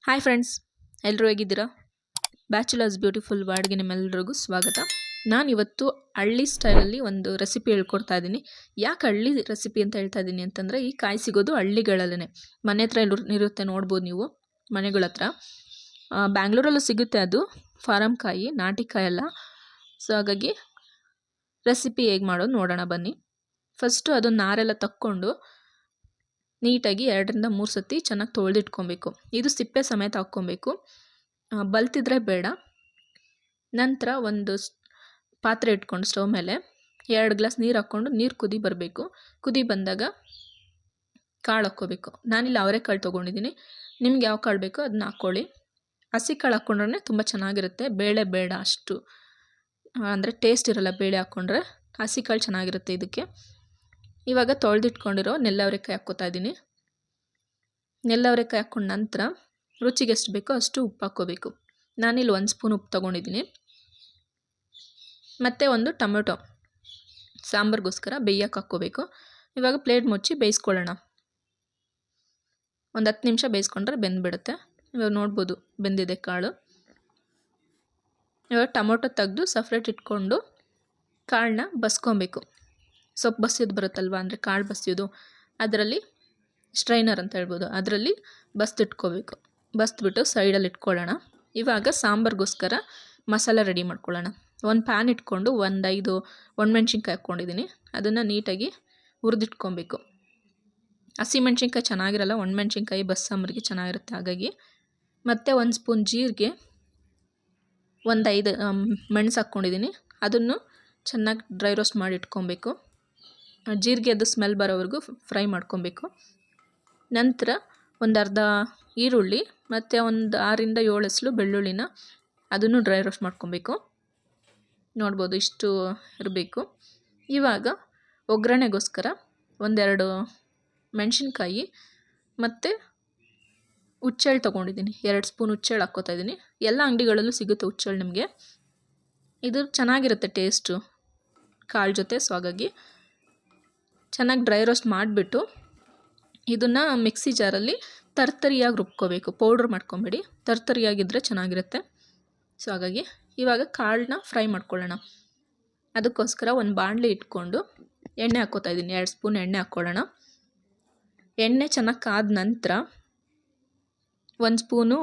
Hi friends, ಎಲ್ಲರೂ ಹೇಗಿದ್ದೀರಾ? Bachelors beautiful ವರ್ಡ್ಗೆ ನಿಮ್ಮೆಲ್ಲರಿಗೂ ಸ್ವಾಗತ. ನಾನಿವತ್ತು ಹಳ್ಳಿ ಸ್ಟೈಲಲ್ಲಿ ಒಂದು ರೆಸಿಪಿ ಹೇಳ್ಕೊಡ್ತಾ ಇದ್ದೀನಿ. ಯಾಕೆ ಹಳ್ಳಿ ರೆಸಿಪಿ ಅಂತ ಹೇಳ್ತಾ ಇದ್ದೀನಿ ಅಂತಂದರೆ, ಈ ಕಾಯಿ ಸಿಗೋದು ಹಳ್ಳಿಗಳಲ್ಲೇ. ಮನೆ ಹತ್ರ ಇರುತ್ತೆ, ನೋಡ್ಬೋದು ನೀವು ಮನೆಗಳ ಹತ್ರ. ಬ್ಯಾಂಗ್ಳೂರಲ್ಲೂ ಸಿಗುತ್ತೆ, ಅದು ಫಾರಮ್ ಕಾಯಿ, ನಾಟಿ ಕಾಯಿ ಅಲ್ಲ. ಸೊ ಹಾಗಾಗಿ ರೆಸಿಪಿ ಹೇಗೆ ಮಾಡೋದು ನೋಡೋಣ ಬನ್ನಿ. ಫಸ್ಟು ಅದನ್ನು ನಾರೆಲ್ಲ ತಕ್ಕೊಂಡು ನೀಟಾಗಿ 2-3 ಸತಿ ಚೆನ್ನಾಗಿ ತೊಳೆದಿಟ್ಕೊಬೇಕು. ಇದು ಸಿಪ್ಪೆ ಸಮೇತ ಹಾಕ್ಕೊಬೇಕು, ಬಲ್ತಿದ್ರೆ ಬೇಡ. ನಂತರ ಒಂದು ಪಾತ್ರೆ ಇಟ್ಕೊಂಡು ಸ್ಟವ್ ಮೇಲೆ 2 ಗ್ಲಾಸ್ ನೀರು ಹಾಕ್ಕೊಂಡು ನೀರು ಕುದಿ ಬರಬೇಕು. ಕುದಿ ಬಂದಾಗ ಕಾಳು ಹಾಕ್ಕೋಬೇಕು. ನಾನಿಲ್ಲಿ ಅವರೆಕಾಳು ತೊಗೊಂಡಿದ್ದೀನಿ, ನಿಮ್ಗೆ ಯಾವ ಕಾಳು ಬೇಕೋ ಅದನ್ನ ಹಾಕ್ಕೊಳ್ಳಿ. ಹಸಿ ಕಾಳು ಹಾಕ್ಕೊಂಡ್ರೆ ತುಂಬ ಚೆನ್ನಾಗಿರುತ್ತೆ. ಬೇಳೆ ಬೇಡ ಅಷ್ಟು, ಅಂದರೆ ಟೇಸ್ಟ್ ಇರೋಲ್ಲ ಬೇಳೆ ಹಾಕ್ಕೊಂಡ್ರೆ. ಹಸಿ ಕಾಳು ಚೆನ್ನಾಗಿರುತ್ತೆ ಇದಕ್ಕೆ. ಇವಾಗ ತೊಳೆದಿಟ್ಕೊಂಡಿರೋ ನೆಲ್ಲವರೆಕಾಯಿ ಹಾಕ್ಕೋತಾ ಇದ್ದೀನಿ. ನೆಲ್ಲವರೆಕಾಯಿ ಹಾಕ್ಕೊಂಡ ನಂತರ ರುಚಿಗೆ ಎಷ್ಟು ಬೇಕೋ ಅಷ್ಟು ಉಪ್ಪು ಹಾಕ್ಕೋಬೇಕು. ನಾನಿಲ್ಲಿ 1 ಸ್ಪೂನ್ ಉಪ್ಪು ತೊಗೊಂಡಿದ್ದೀನಿ. ಮತ್ತು ಒಂದು ಟೊಮೆಟೊ ಸಾಂಬಾರಿಗೋಸ್ಕರ ಬೇಯಕ್ಕೆ ಹಾಕ್ಕೋಬೇಕು. ಇವಾಗ ಪ್ಲೇಟ್ ಮುಚ್ಚಿ ಬೇಯಿಸ್ಕೊಳ್ಳೋಣ. ಒಂದು 10 ನಿಮಿಷ ಬೇಯಿಸ್ಕೊಂಡ್ರೆ ಬೆಂದ್ಬಿಡುತ್ತೆ. ಇವಾಗ ನೋಡ್ಬೋದು ಬೆಂದಿದೆ ಕಾಳು. ಇವಾಗ ಟೊಮೊಟೊ ತೆಗೆದು ಸಪ್ರೇಟ್ ಇಟ್ಕೊಂಡು ಕಾಳನ್ನ ಬಸ್ಕೊಬೇಕು. ಸೊಪ್ಪು ಬಸಿಯೋದು ಬರುತ್ತಲ್ವ, ಅಂದರೆ ಕಾಳು ಬಸಿಯೋದು, ಅದರಲ್ಲಿ ಸ್ಟ್ರೈನರ್ ಅಂತ ಹೇಳ್ಬೋದು, ಅದರಲ್ಲಿ ಬಸ್ದಿಟ್ಕೋಬೇಕು. ಬಸ್ದ್ಬಿಟ್ಟು ಸೈಡಲ್ಲಿ ಇಟ್ಕೊಳ್ಳೋಣ. ಇವಾಗ ಸಾಂಬಾರಿಗೋಸ್ಕರ ಮಸಾಲೆ ರೆಡಿ ಮಾಡ್ಕೊಳ್ಳೋಣ. ಒಂದು ಪ್ಯಾನ್ ಇಟ್ಕೊಂಡು 5 ಒಣಮೆಣ್ಸಿನ್ಕಾಯಿ ಹಾಕ್ಕೊಂಡಿದ್ದೀನಿ. ಅದನ್ನು ನೀಟಾಗಿ ಹುರಿದಿಟ್ಕೊಬೇಕು. ಹಸಿಮೆಣ್ಸಿನ್ಕಾಯಿ ಚೆನ್ನಾಗಿರಲ್ಲ, ಒಣಮೆಣ್ಸಿನ್ಕಾಯಿ ಬಸ್ಸಾಂಬಾರಿಗೆ ಚೆನ್ನಾಗಿರುತ್ತೆ ಹಾಗಾಗಿ. ಮತ್ತು 1 ಸ್ಪೂನ್ ಜೀರಿಗೆ, 5 ಮೆಣಸು ಹಾಕ್ಕೊಂಡಿದ್ದೀನಿ. ಅದನ್ನು ಚೆನ್ನಾಗಿ ಡ್ರೈ ರೋಸ್ಟ್ ಮಾಡಿ ಇಟ್ಕೊಬೇಕು. ಜೀರಿಗೆ ಅದು ಸ್ಮೆಲ್ ಬರೋವರೆಗೂ ಫ್ರೈ ಮಾಡ್ಕೊಬೇಕು. ನಂತರ ಒಂದು ಅರ್ಧ ಈರುಳ್ಳಿ ಮತ್ತು ಒಂದು 6-7 ಎಸಳು ಬೆಳ್ಳುಳ್ಳಿನ ಅದನ್ನು ಡ್ರೈ ರೋಸ್ಟ್ ಮಾಡ್ಕೊಬೇಕು. ನೋಡ್ಬೋದು ಇಷ್ಟು ಇರಬೇಕು. ಇವಾಗ ಒಗ್ಗರಣೆಗೋಸ್ಕರ 1-2 ಮೆಣಸಿನ್ಕಾಯಿ ಮತ್ತು ಹುಚ್ಚೆಳ್ಳು ತೊಗೊಂಡಿದ್ದೀನಿ. 2 ಸ್ಪೂನ್ ಹುಚ್ಚೆಳ್ಳು ಹಾಕ್ಕೋತಾ ಇದ್ದೀನಿ. ಎಲ್ಲ ಅಂಗಡಿಗಳಲ್ಲೂ ಸಿಗುತ್ತೆ ಹುಚ್ಚೆಳ್ಳು ನಿಮಗೆ. ಇದು ಚೆನ್ನಾಗಿರುತ್ತೆ ಟೇಸ್ಟು ಕಾಳು ಜೊತೆ. ಸೊ ಹಾಗಾಗಿ ಚೆನ್ನಾಗಿ ಡ್ರೈ ರೋಸ್ಟ್ ಮಾಡಿಬಿಟ್ಟು ಇದನ್ನು ಮಿಕ್ಸಿ ಜಾರಲ್ಲಿ ತರ್ತರಿಯಾಗಿ ರುಬ್ಕೋಬೇಕು. ಪೌಡ್ರ್ ಮಾಡ್ಕೊಬೇಡಿ, ತರ್ತರಿಯಾಗಿದ್ದರೆ ಚೆನ್ನಾಗಿರುತ್ತೆ. ಸೊ ಹಾಗಾಗಿ ಇವಾಗ ಕಾಳನ್ನ ಫ್ರೈ ಮಾಡ್ಕೊಳ್ಳೋಣ. ಅದಕ್ಕೋಸ್ಕರ ಒಂದು ಬಾಣಲೆ ಇಟ್ಕೊಂಡು ಎಣ್ಣೆ ಹಾಕ್ಕೋತಾ ಇದ್ದೀನಿ. 2 ಸ್ಪೂನ್ ಎಣ್ಣೆ ಹಾಕ್ಕೊಳ್ಳೋಣ. ಎಣ್ಣೆ ಚೆನ್ನಾಗಿ ಕಾದ ನಂತರ 1 ಸ್ಪೂನು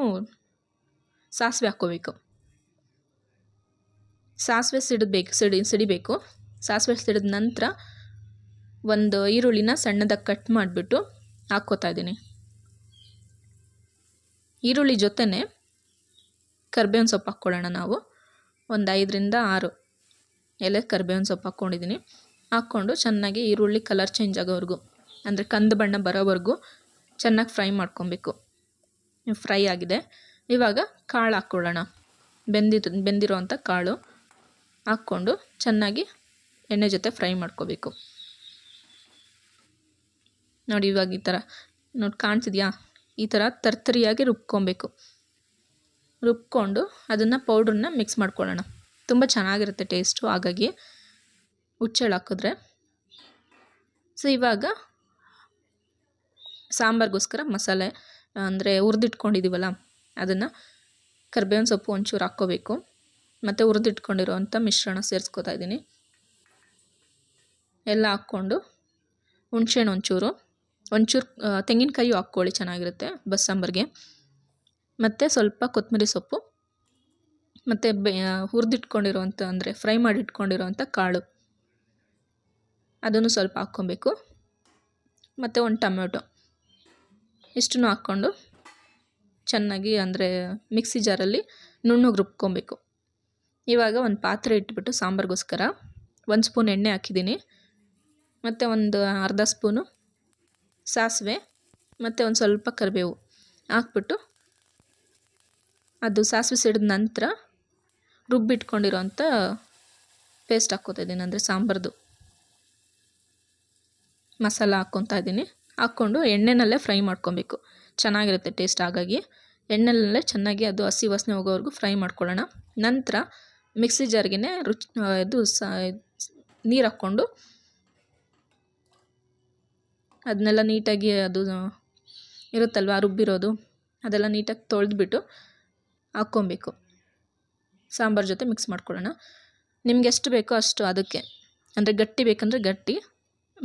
ಸಾಸಿವೆ ಹಾಕ್ಕೋಬೇಕು. ಸಾಸಿವೆ ಸಿಡಿಬೇಕು. ಸಾಸಿವೆ ಸಿಡಿದ ನಂತರ ಒಂದು ಈರುಳ್ಳಿನ ಸಣ್ಣದಾಗಿ ಕಟ್ ಮಾಡಿಬಿಟ್ಟು ಹಾಕ್ಕೋತಾ ಇದ್ದೀನಿ. ಈರುಳ್ಳಿ ಜೊತೆನೇ ಕರಿಬೇವಿನ ಸೊಪ್ಪು ಹಾಕ್ಕೊಳ್ಳೋಣ. ನಾವು ಒಂದು 5-6 ಎಲೆ ಕರಿಬೇವಿನ ಸೊಪ್ಪು ಹಾಕ್ಕೊಂಡಿದ್ದೀನಿ. ಹಾಕ್ಕೊಂಡು ಚೆನ್ನಾಗಿ ಈರುಳ್ಳಿ ಕಲರ್ ಚೇಂಜ್ ಆಗೋವರೆಗೂ, ಅಂದರೆ ಕಂದು ಬಣ್ಣ ಬರೋವರೆಗೂ ಚೆನ್ನಾಗಿ ಫ್ರೈ ಮಾಡ್ಕೊಬೇಕು. ಫ್ರೈ ಆಗಿದೆ. ಇವಾಗ ಕಾಳು ಹಾಕ್ಕೊಳ್ಳೋಣ. ಬೆಂದಿರೋ ಅಂಥ ಕಾಳು ಹಾಕ್ಕೊಂಡು ಚೆನ್ನಾಗಿ ಎಣ್ಣೆ ಜೊತೆ ಫ್ರೈ ಮಾಡ್ಕೋಬೇಕು. ನೋಡಿ ಇವಾಗ ಈ ಥರ ಕಾಣಿಸಿದ್ಯಾ? ಈ ಥರ ತರ್ತರಿಯಾಗಿ ರುಬ್ಕೊಬೇಕು. ರುಬ್ಕೊಂಡು ಅದನ್ನು ಪೌಡ್ರನ್ನ ಮಿಕ್ಸ್ ಮಾಡ್ಕೊಳ್ಳೋಣ. ತುಂಬ ಚೆನ್ನಾಗಿರುತ್ತೆ ಟೇಸ್ಟು ಹಾಗಾಗಿ ಹುಚ್ಚೆಳ್ಳು ಹಾಕಿದ್ರೆ. ಸೊ ಇವಾಗ ಸಾಂಬಾರಿಗೋಸ್ಕರ ಮಸಾಲೆ, ಅಂದರೆ ಹುರಿದಿಟ್ಕೊಂಡಿದ್ದೀವಲ್ಲ ಅದನ್ನು ಕರಿಬೇವಿನ ಸೊಪ್ಪು ಒಂಚೂರು ಹಾಕ್ಕೋಬೇಕು. ಮತ್ತು ಹುರಿದಿಟ್ಕೊಂಡಿರೋವಂಥ ಮಿಶ್ರಣ ಸೇರಿಸ್ಕೊತಾ ಇದ್ದೀನಿ. ಎಲ್ಲ ಹಾಕ್ಕೊಂಡು ಹುಣಸೆಹಣ್ಣು ಒಂಚೂರು ತೆಂಗಿನಕಾಯಿ ಹಾಕ್ಕೊಳ್ಳಿ, ಚೆನ್ನಾಗಿರುತ್ತೆ ಬಸ್ಸಾಂಬಾರಿಗೆ. ಮತ್ತು ಸ್ವಲ್ಪ ಕೊತ್ತಂಬರಿ ಸೊಪ್ಪು ಮತ್ತು ಹುರಿದಿಟ್ಕೊಂಡಿರೋವಂಥ, ಅಂದರೆ ಫ್ರೈ ಮಾಡಿ ಇಟ್ಕೊಂಡಿರೋವಂಥ ಕಾಳು ಅದನ್ನು ಸ್ವಲ್ಪ ಹಾಕ್ಕೊಬೇಕು. ಮತ್ತು ಒಂದು ಟೊಮೆಟೊ, ಇಷ್ಟನ್ನು ಹಾಕ್ಕೊಂಡು ಚೆನ್ನಾಗಿ, ಅಂದರೆ ಮಿಕ್ಸಿ ಜಾರಲ್ಲಿ ನುಣ್ಣಗೆ ರುಬ್ಕೊಬೇಕು. ಇವಾಗ ಒಂದು ಪಾತ್ರೆ ಇಟ್ಬಿಟ್ಟು ಸಾಂಬಾರಿಗೋಸ್ಕರ 1 ಸ್ಪೂನ್ ಎಣ್ಣೆ ಹಾಕಿದ್ದೀನಿ. ಮತ್ತು ಒಂದು ಅರ್ಧ ಸ್ಪೂನು ಸಾಸಿವೆ ಮತ್ತು ಒಂದು ಸ್ವಲ್ಪ ಕರಿಬೇವು ಹಾಕ್ಬಿಟ್ಟು ಅದು ಸಾಸಿವೆ ಸಿಡಿದ ನಂತರ ರುಬ್ಬಿಟ್ಕೊಂಡಿರೋಂಥ ಪೇಸ್ಟ್ ಹಾಕ್ಕೋತಾ ಇದ್ದೀನಿ, ಅಂದರೆ ಸಾಂಬಾರ್ದು ಮಸಾಲ ಹಾಕ್ಕೊತಾ ಇದ್ದೀನಿ. ಹಾಕ್ಕೊಂಡು ಎಣ್ಣೆನಲ್ಲೇ ಫ್ರೈ ಮಾಡ್ಕೊಬೇಕು. ಚೆನ್ನಾಗಿರುತ್ತೆ ಟೇಸ್ಟ್ ಹಾಗಾಗಿ ಎಣ್ಣೆನಲ್ಲೇ ಚೆನ್ನಾಗಿ ಅದು ಹಸಿ ವಾಸನೆ ಹೋಗೋವರೆಗೂ ಫ್ರೈ ಮಾಡ್ಕೊಳ್ಳೋಣ. ನಂತರ ಮಿಕ್ಸಿ ಜಾರ್ಗೆ ನೀರು ಹಾಕ್ಕೊಂಡು ಅದನ್ನೆಲ್ಲ ನೀಟಾಗಿ ಅದು ಇರುತ್ತಲ್ವ ರುಬ್ಬಿರೋದು ಅದೆಲ್ಲ ನೀಟಾಗಿ ತೊಳೆದ್ಬಿಟ್ಟು ಹಾಕ್ಕೊಬೇಕು. ಸಾಂಬಾರು ಜೊತೆ ಮಿಕ್ಸ್ ಮಾಡ್ಕೊಳ್ಳೋಣ. ನಿಮ್ಗೆ ಎಷ್ಟು ಬೇಕೋ ಅಷ್ಟು ಅದಕ್ಕೆ, ಅಂದರೆ ಗಟ್ಟಿ ಬೇಕಂದರೆ ಗಟ್ಟಿ,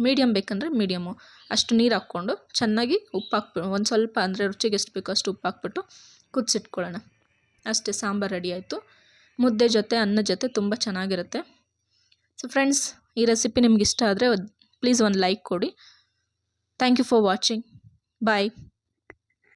ಮೀಡಿಯಮ್ ಬೇಕಂದರೆ ಮೀಡಿಯಮ್ಮು ಅಷ್ಟು ನೀರು ಹಾಕ್ಕೊಂಡು ಚೆನ್ನಾಗಿ ಉಪ್ಪು ಹಾಕ್ಬಿಟ್ಟು ಒಂದು ಸ್ವಲ್ಪ ಅಂದರೆ ರುಚಿಗೆ ಎಷ್ಟು ಬೇಕೋ ಅಷ್ಟು ಉಪ್ಪು ಹಾಕ್ಬಿಟ್ಟು ಕುದಿಸಿಟ್ಕೊಳ್ಳೋಣ. ಅಷ್ಟೇ, ಸಾಂಬಾರು ರೆಡಿ ಆಯಿತು. ಮುದ್ದೆ ಜೊತೆ ಅನ್ನದ ಜೊತೆ ತುಂಬ ಚೆನ್ನಾಗಿರುತ್ತೆ. ಸೊ ಫ್ರೆಂಡ್ಸ್, ಈ ರೆಸಿಪಿ ನಿಮ್ಗೆ ಇಷ್ಟ ಆದರೆ ಪ್ಲೀಸ್ ಒಂದು ಲೈಕ್ ಕೊಡಿ. Thank you for watching. Bye.